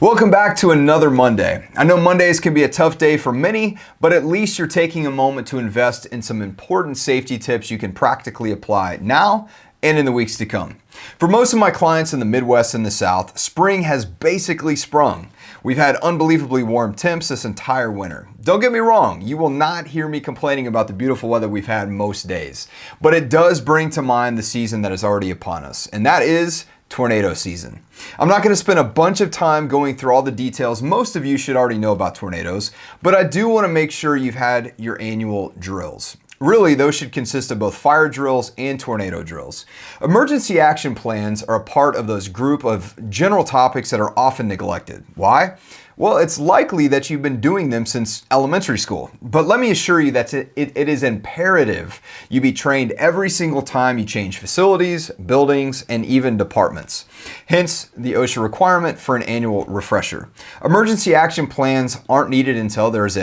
Welcome back to another Monday. I know Mondays can be a tough day for many, but at least you're taking a moment to invest in some important safety tips you can practically apply now and in the weeks to come. For most of my clients in the Midwest and the South, spring has basically sprung. We've had unbelievably warm temps this entire winter. Don't get me wrong, you will not hear me complaining about the beautiful weather we've had most days, but it does bring to mind the season that is already upon us, and that is tornado season. I'm not going to spend a bunch of time going through all the details. Most of you should already know about tornadoes, but I do want to make sure you've had your annual drills. Really, those should consist of both fire drills and tornado drills. Emergency action plans are a part of those group of general topics that are often neglected. Why? Well, it's likely that you've been doing them since elementary school, but let me assure you that it is imperative you be trained every single time you change facilities, buildings, and even departments. Hence, the OSHA requirement for an annual refresher. Emergency action plans aren't needed until there's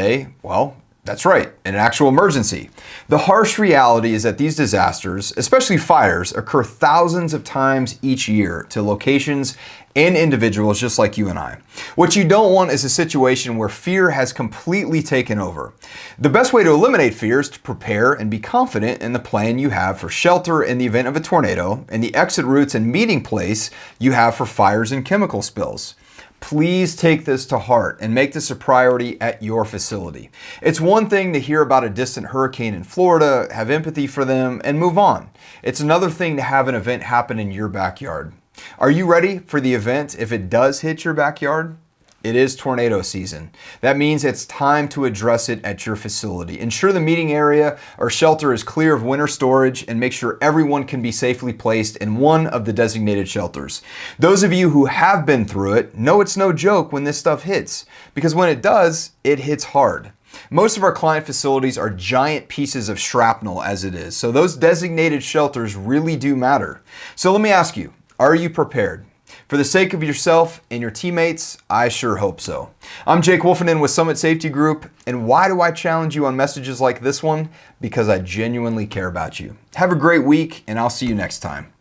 that's right, an actual emergency. The harsh reality is that these disasters, especially fires, occur thousands of times each year to locations and individuals just like you and I. What you don't want is a situation where fear has completely taken over. The best way to eliminate fear is to prepare and be confident in the plan you have for shelter in the event of a tornado and the exit routes and meeting place you have for fires and chemical spills. Please take this to heart and make this a priority at your facility. It's one thing to hear about a distant hurricane in Florida, have empathy for them, and move on. It's another thing to have an event happen in your backyard. Are you ready for the event if it does hit your backyard? It is tornado season. That means it's time to address it at your facility. Ensure the meeting area or shelter is clear of winter storage and make sure everyone can be safely placed in one of the designated shelters. Those of you who have been through it know it's no joke when this stuff hits, because when it does, it hits hard. Most of our client facilities are giant pieces of shrapnel as it is, so those designated shelters really do matter. So let me ask you, are you prepared? For the sake of yourself and your teammates, I sure hope so. I'm Jake Wolfenden with Summit Safety Group, and why do I challenge you on messages like this one? Because I genuinely care about you. Have a great week, and I'll see you next time.